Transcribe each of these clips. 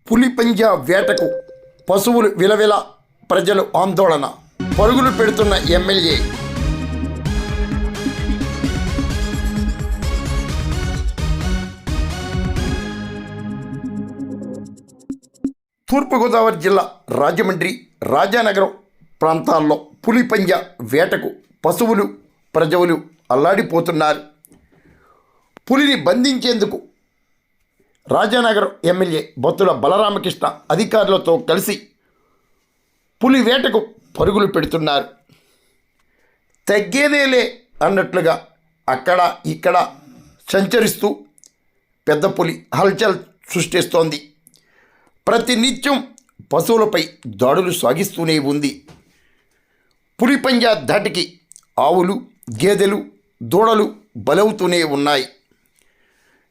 పులిపంజా వేటకు పశువులు విలవిల, ప్రజలు ఆందోళన, పరుగులు పెడుతున్న ఎమ్మెల్యే. తూర్పుగోదావరి జిల్లా రాజమండ్రి, రాజానగరం ప్రాంతాల్లో పులిపంజా వేటకు పశువులు, ప్రజలు అల్లాడిపోతున్నారు. పులిని బంధించేందుకు రాజానగరం ఎమ్మెల్యే బొత్తుల బలరామకృష్ణ అధికారులతో కలిసి పులి వేటకు పరుగులు పెడుతున్నారు. తగ్గేదేలే అన్నట్లుగా అక్కడ ఇక్కడ సంచరిస్తూ పెద్ద పులి హల్చల్ సృష్టిస్తోంది. ప్రతినిత్యం పశువులపై దాడులు సాగిస్తూనే ఉంది. పులిపంజా ధాటికి ఆవులు, గేదెలు, దూడలు బలవుతూనే ఉన్నాయి.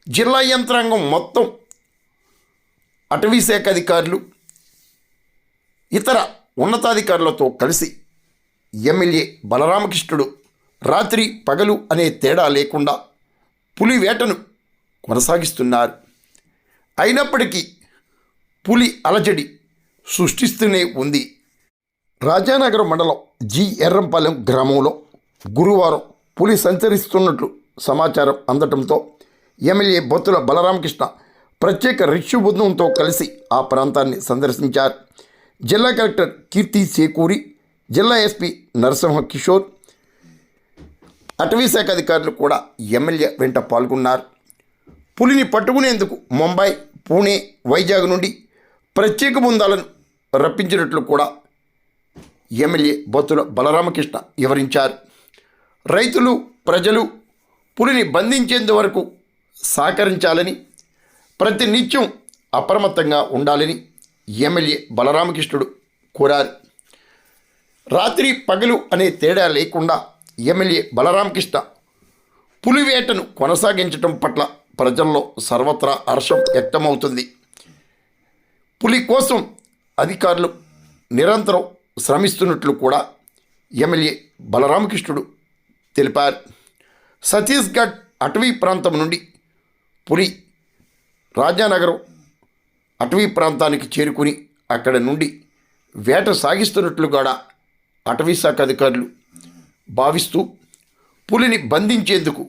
జిల్లా యంత్రాంగం మొత్తం, అటవీశాఖ అధికారులు, ఇతర ఉన్నతాధికారులతో కలిసి ఎమ్మెల్యే బలరామకృష్ణుడు రాత్రి పగలు అనే తేడా లేకుండా పులి వేటను కొనసాగిస్తున్నారు. అయినప్పటికీ పులి అలజడి సృష్టిస్తూనే ఉంది. రాజానగరం మండలం జి ఎర్రంపాలెం గ్రామంలో గురువారం పులి సంచరిస్తున్నట్లు సమాచారం అందటంతో ఎమ్మెల్యే బొత్తుల బలరామకృష్ణ ప్రత్యేక రిక్షు బృందంతో కలిసి ఆ ప్రాంతాన్ని సందర్శించారు. జిల్లా కలెక్టర్ కీర్తి సేకూరి, జిల్లా ఎస్పీ నరసింహ కిషోర్, అటవీశాఖ అధికారులు కూడా ఎమ్మెల్యే వెంట పాల్గొన్నారు. పులిని పట్టుకునేందుకు ముంబై, పూణే, వైజాగ్ నుండి ప్రత్యేక బృందాలను రప్పించినట్లు కూడా ఎమ్మెల్యే బొత్తుల బలరామకృష్ణ వివరించారు. రైతులు, ప్రజలు పులిని బంధించేందు వరకు సహకరించాలని, ప్రతినిత్యం అప్రమత్తంగా ఉండాలని ఎమ్మెల్యే బలరామకృష్ణుడు కోరారు. రాత్రి పగలు అనే తేడా లేకుండా ఎమ్మెల్యే బలరామకృష్ణ పులివేటను కొనసాగించడం పట్ల ప్రజల్లో సర్వత్రా హర్షం వ్యక్తమవుతుంది. పులి కోసం అధికారులు నిరంతరం శ్రమిస్తున్నట్లు కూడా ఎమ్మెల్యే బలరామకృష్ణుడు తెలిపారు. ఛత్తీస్గఢ్ అటవీ ప్రాంతం నుండి పులి రాజానగరం అటవీ ప్రాంతానికి చేరుకుని అక్కడ నుండి వేట సాగిస్తున్నట్లు కూడా అటవీశాఖ అధికారులు భావిస్తూ పులిని బంధించేందుకు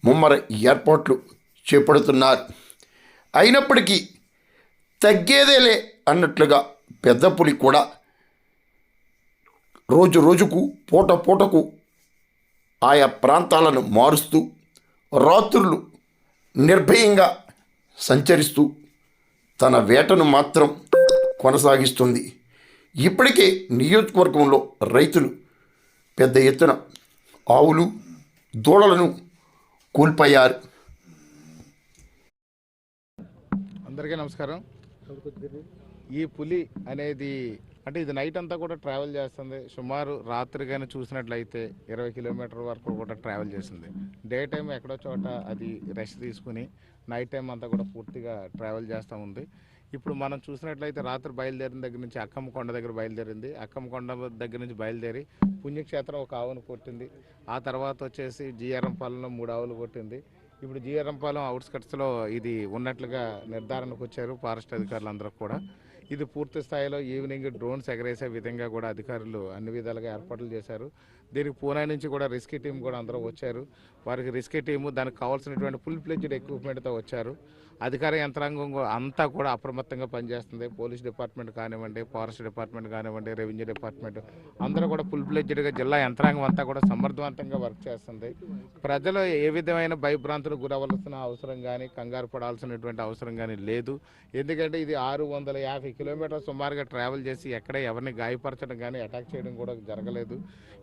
ముమ్మర ఏర్పాట్లు చేపడుతున్నారు. అయినప్పటికీ తగ్గేదేలే అన్నట్లుగా పెద్ద పులి కూడా రోజు రోజుకు, పూట పూటకు ఆయా ప్రాంతాలను మారుస్తూ రాత్రులు నిర్భయంగా సంచరిస్తూ తన వేటను మాత్రం కొనసాగిస్తుంది. ఇప్పటికే నియోజకవర్గంలో రైతులు పెద్ద ఎత్తున ఆవులు, దూడలను కోల్పోయారు. అందరికీ నమస్కారం. ఈ పులి అనేది అంటే ఇది నైట్ అంతా కూడా ట్రావెల్ చేస్తుంది. సుమారు రాత్రి కానీ చూసినట్లయితే 20 కిలోమీటర్ వరకు కూడా ట్రావెల్ చేస్తుంది. డే టైం ఎక్కడో చోట అది రెస్ట్ తీసుకుని నైట్ టైం అంతా కూడా పూర్తిగా ట్రావెల్ చేస్తూ ఉంది. ఇప్పుడు మనం చూసినట్లయితే రాత్రి బయలుదేరిన దగ్గర నుంచి అక్కమ్మకొండ దగ్గర బయలుదేరింది. అక్కమ్మకొండ దగ్గర నుంచి బయలుదేరి పుణ్యక్షేత్రం ఒక ఆవును కొట్టింది. ఆ తర్వాత వచ్చేసి జిఆర్ఎంపాలెంలో 3 ఆవులు కొట్టింది. ఇప్పుడు జిఆర్ఎంపాలెం అవుట్స్కట్స్లో ఇది ఉన్నట్లుగా నిర్ధారణకు వచ్చారు ఫారెస్ట్ అధికారులు అందరూ కూడా. ఇది పూర్తి స్థాయిలో ఈవినింగ్ డ్రోన్స్ ఎగరేసే విధంగా కూడా అధికారులు అన్ని విధాలుగా ఏర్పాట్లు చేశారు. దీనికి పూణే నుంచి కూడా రెస్క్యూ టీం కూడా అందరూ వచ్చారు. వారికి రెస్క్యూ టీము దానికి కావాల్సినటువంటి ఫుల్ ఫ్లెడ్జ్డ్ ఎక్విప్మెంట్తో వచ్చారు. అధికార యంత్రాంగం అంతా కూడా అప్రమత్తంగా పనిచేస్తుంది. పోలీస్ డిపార్ట్మెంట్ కానివ్వండి, ఫారెస్ట్ డిపార్ట్మెంట్ కానివ్వండి, రెవెన్యూ డిపార్ట్మెంట్ అందరూ కూడా ఫుల్ ఫ్లెడ్జ్డ్గా జిల్లా యంత్రాంగం అంతా కూడా సమర్థవంతంగా వర్క్ చేస్తుంది. ప్రజలు ఏ విధమైన భయభ్రాంతులకు గురవలసిన అవసరం కానీ, కంగారు పడాల్సినటువంటి అవసరం కానీ లేదు. ఎందుకంటే ఇది 650 కిలోమీటర్లు సుమారుగా ట్రావెల్ చేసి ఎక్కడ ఎవరిని గాయపరచడం కానీ, అటాక్ చేయడం కూడా జరగలేదు.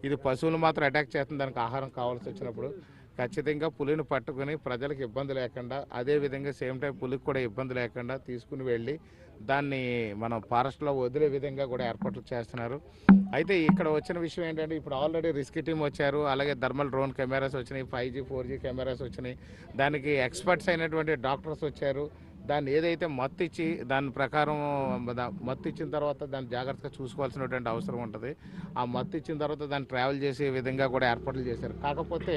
ఇది పశువులు మాత్రం అటాక్ చేస్తుంది. దానికి ఆహారం కావాల్సి వచ్చినప్పుడు ఖచ్చితంగా పులిని పట్టుకుని ప్రజలకు ఇబ్బంది లేకుండా, అదేవిధంగా సేమ్ టైం పులికి కూడా ఇబ్బంది లేకుండా తీసుకుని వెళ్ళి దాన్ని మనం ఫారెస్ట్లో వదిలే విధంగా కూడా ఏర్పాట్లు చేస్తున్నారు. అయితే ఇక్కడ వచ్చిన విషయం ఏంటంటే ఇప్పుడు ఆల్రెడీ రెస్క్యూ టీం వచ్చారు. అలాగే థర్మల్ డ్రోన్ కెమెరాస్ వచ్చినాయి, 5G 4G కెమెరాస్ వచ్చినాయి. దానికి ఎక్స్పర్ట్స్ అయినటువంటి డాక్టర్స్ వచ్చారు. దాన్ని ఏదైతే మత్తు ఇచ్చి దాని ప్రకారం మత్తు ఇచ్చిన తర్వాత దాన్ని జాగ్రత్తగా చూసుకోవాల్సినటువంటి అవసరం ఉంటుంది. ఆ మత్తు ఇచ్చిన తర్వాత దాన్ని ట్రావెల్ చేసే విధంగా కూడా ఏర్పాట్లు చేశారు. కాకపోతే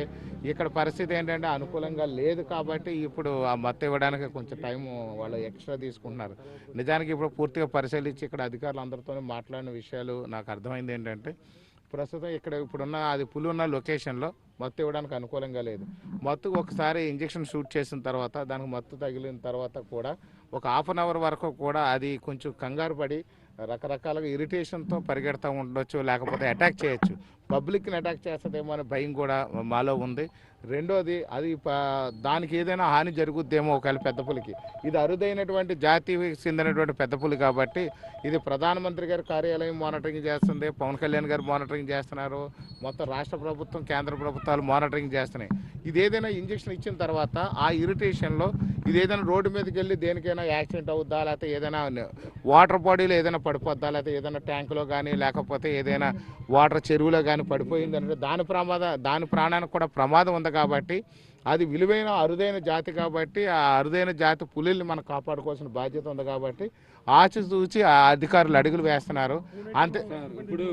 ఇక్కడ పరిస్థితి ఏంటంటే అనుకూలంగా లేదు కాబట్టి ఇప్పుడు ఆ మత్తు ఇవ్వడానికి కొంచెం టైం వాళ్ళు ఎక్స్ట్రా తీసుకుంటున్నారు. నిజానికి ఇప్పుడు పూర్తిగా పరిశీలించి ఇక్కడ అధికారులు అందరితో మాట్లాడిన విషయాలు నాకు అర్థమైంది ఏంటంటే ప్రస్తుతం ఇక్కడ ఇప్పుడున్న అది పులి ఉన్న లొకేషన్లో మత్తు ఇవ్వడానికి అనుకూలంగా లేదు. మత్తు ఒకసారి ఇంజెక్షన్ షూట్ చేసిన తర్వాత దానికి మత్తు తగిలిన తర్వాత కూడా ఒక హాఫ్ అన్ అవర్ వరకు కూడా అది కొంచెం కంగారు పడి రకరకాలుగా ఇరిటేషన్తో పరిగెడతా ఉండొచ్చు, లేకపోతే అటాక్ చేయొచ్చు. పబ్లిక్ని అటాక్ చేస్తుందేమో అనే భయం కూడా మాలో ఉంది. రెండోది అది దానికి ఏదైనా హాని జరుగుద్దేమో ఒకవేళ పెద్ద పులికి. ఇది అరుదైనటువంటి జాతికి చెందినటువంటి పెద్ద పులి కాబట్టి ఇది ప్రధానమంత్రి గారి కార్యాలయం మానిటరింగ్ చేస్తుంది, పవన్ కళ్యాణ్ గారు మానిటరింగ్ చేస్తున్నారు, మొత్తం రాష్ట్ర ప్రభుత్వం కేంద్ర ప్రభుత్వాలు మానిటరింగ్ చేస్తున్నాయి. ఇది ఏదైనా ఇంజక్షన్ ఇచ్చిన తర్వాత ఆ ఇరిటేషన్లో ఇది ఏదైనా రోడ్డు మీదకి వెళ్ళి దేనికైనా యాక్సిడెంట్ అవుద్దా, లేకపోతే ఏదైనా వాటర్ బాడీలో ఏదైనా పడిపోద్దా, లేకపోతే ఏదైనా ట్యాంకులో కానీ లేకపోతే ఏదైనా వాటర్ చెరువులో కానీ పడిపోయింది అంటే దాని ప్రాణానికి కూడా ప్రమాదం ఉంది. కాబట్టి అది విలువైన అరుదైన జాతి కాబట్టి ఆ అరుదైన జాతి పులిల్ని మనం కాపాడుకోవాల్సిన బాధ్యత ఉంది. కాబట్టి ఆచితూచి ఆ అధికారులు అడుగులు వేస్తున్నారు. అంతే. ఇప్పుడు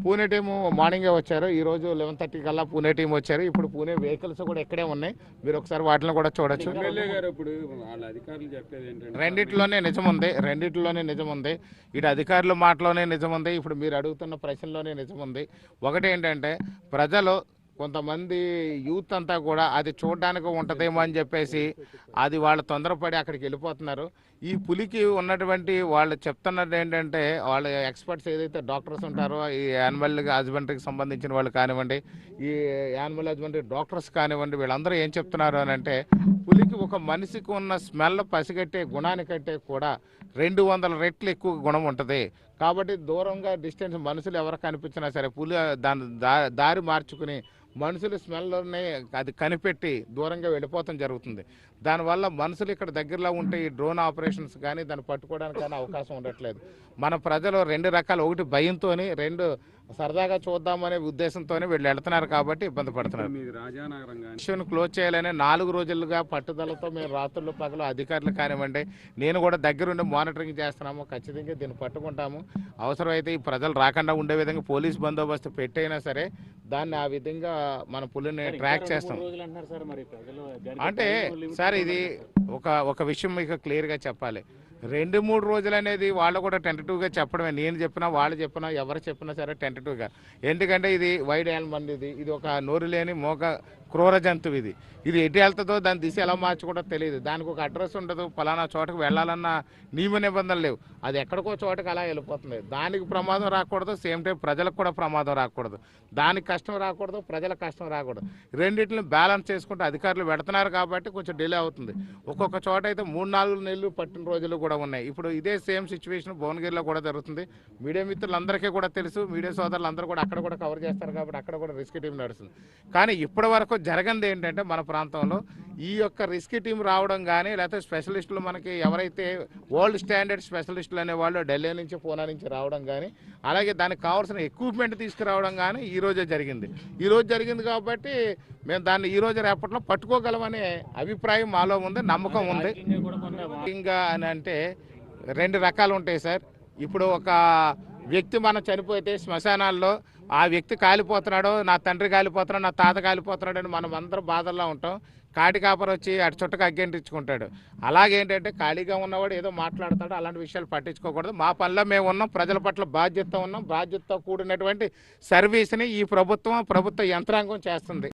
పూణే టీము మార్నింగే వచ్చారు. ఈరోజు 11:30 కల్లా పూణే టీం వచ్చారు. ఇప్పుడు పూణే వెహికల్స్ కూడా ఇక్కడే ఉన్నాయి. మీరు ఒకసారి వాటిని కూడా చూడొచ్చు. రెండిట్లోనే నిజం ఉంది. ఇటు అధికారుల మాటలోనే నిజం ఉంది, ఇప్పుడు మీరు అడుగుతున్న ప్రశ్నలోనే నిజం ఉంది. ఒకటి ఏంటంటే ప్రజలు కొంతమంది యూత్ అంతా కూడా అది చూడడానికి ఉంటుందేమో అని చెప్పేసి అది వాళ్ళు తొందరపడి అక్కడికి వెళ్ళిపోతున్నారు. ఈ పులికి ఉన్నటువంటి వాళ్ళు చెప్తున్నది ఏంటంటే వాళ్ళ ఎక్స్పర్ట్స్ ఏదైతే డాక్టర్స్ ఉంటారో ఈ యానిమల్ హస్బెండరీకి సంబంధించిన వాళ్ళు కానివ్వండి, ఈ యానిమల్ హస్బెండరీ డాక్టర్స్ కానివ్వండి, వీళ్ళందరూ ఏం చెప్తున్నారు అని అంటే పులికి ఒక మనిషికి ఉన్న స్మెల్ పసిగట్టే గుణానికంటే కూడా 200 రెట్లు ఎక్కువ గుణం ఉంటుంది. కాబట్టి దూరంగా డిస్టెన్స్ మనుషులు ఎవరు కనిపించినా సరే పులి దాని దారి మార్చుకుని మనుషుల స్మెల్లోనే అది కనిపెట్టి దూరంగా వెళ్ళిపోవటం జరుగుతుంది. దానివల్ల మనుషులు ఇక్కడ దగ్గరలో ఉంటే ఈ డ్రోన్ ఆపరేషన్స్ కానీ దాన్ని పట్టుకోవడానికి కానీ అవకాశం ఉండట్లేదు. మన ప్రజలు 2 రకాలు, ఒకటి భయంతో, 2 సరదాగా చూద్దామనే ఉద్దేశంతోనే వీళ్ళు వెళ్తున్నారు కాబట్టి ఇబ్బంది పడుతున్నారు. విషయం క్లోజ్ చేయాలని 4 రోజులుగా పట్టుదలతో మేము రాత్రులు పగలు అధికారులు కానివ్వండి నేను కూడా దగ్గరుండి మానిటరింగ్ చేస్తున్నాము. ఖచ్చితంగా దీన్ని పట్టుకుంటాము. అవసరమైతే ఈ ప్రజలు రాకుండా ఉండే విధంగా పోలీస్ బందోబస్తు పెట్టైనా సరే దాన్ని ఆ విధంగా మన పులిని ట్రాక్ చేస్తాం. అంటే సార్ ఇది ఒక విషయం మీకు క్లియర్గా చెప్పాలి. 2-3 రోజులు అనేది వాళ్ళు కూడా టెంటటివ్గా చెప్పడమే. నేను చెప్పినా వాళ్ళు చెప్పినా ఎవరు చెప్పినా సరే టెంటటివ్గా. ఎందుకంటే ఇది వైడ్ యానిమల్, ఇది ఒక నోరు లేని మోగ క్రూర జంతువు. ఇది ఎటు వెళ్తుందో దాని దిశ ఎలా మార్చుకుంటో తెలియదు. దానికి ఒక అడ్రస్ ఉండదు, ఫలానా చోటకు వెళ్ళాలన్న నియమ నిబంధనలు లేవు. అది ఎక్కడికో చోటకు అలా వెళ్ళిపోతుంది. దానికి ప్రమాదం రాకూడదు, సేమ్ టైం ప్రజలకు కూడా ప్రమాదం రాకూడదు. దానికి కష్టం రాకూడదు, ప్రజలకు కష్టం రాకూడదు. రెండింటిని బ్యాలెన్స్ చేసుకుంటూ అధికారులు పెడుతున్నారు కాబట్టి కొంచెం డిలే అవుతుంది. ఒక్కొక్క చోట అయితే 3-4 నెలలు పట్టిన రోజులు కూడా ఉన్నాయి. ఇప్పుడు ఇదే సేమ్ సిచ్యువేషన్ భువనగిరిలో కూడా జరుగుతుంది. మీడియా మిత్రులందరికీ కూడా తెలుసు, మీడియా సోదరులు అందరూ కూడా అక్కడ కూడా కవర్ చేస్తారు కాబట్టి అక్కడ కూడా రెస్క్యూ టీం నడుస్తుంది. కానీ ఇప్పటి వరకు జరగంది ఏంటంటే మన ప్రాంతంలో ఈ యొక్క రెస్క్యూ టీం రావడం కానీ లేకపోతే స్పెషలిస్టులు మనకి ఎవరైతే వరల్డ్ స్టాండర్డ్ స్పెషలిస్టులు అనేవాళ్ళు ఢిల్లీ నుంచి పూనా నుంచి రావడం కానీ అలాగే దానికి కావాల్సిన ఎక్విప్మెంట్ తీసుకురావడం కానీ ఈరోజే జరిగింది కాబట్టి మేము దాన్ని ఈరోజు రేపట్లో పట్టుకోగలమనే అభిప్రాయం మాలో ఉంది, నమ్మకం ఉంది. ఇంకా అని అంటే 2 రకాలు ఉంటాయి సార్. ఇప్పుడు ఒక వ్యక్తి మనం చనిపోతే శ్మశానాల్లో ఆ వ్యక్తి కాలిపోతున్నాడు, నా తండ్రి కాలిపోతున్నాడు, నా తాత కాలిపోతున్నాడు అని మనం అందరం బాధల్లో ఉంటాం. కాటి కాపర్ వచ్చి అటు చుట్టకు అగ్గంటించుకుంటాడు. అలాగేంటంటే ఖాళీగా ఉన్నవాడు ఏదో మాట్లాడతాడు, అలాంటి విషయాలు పట్టించుకోకూడదు. మా పనిలో మేము ఉన్నాం, ప్రజల పట్ల బాధ్యతతో కూడినటువంటి సర్వీస్ని ఈ ప్రభుత్వ యంత్రాంగం చేస్తుంది.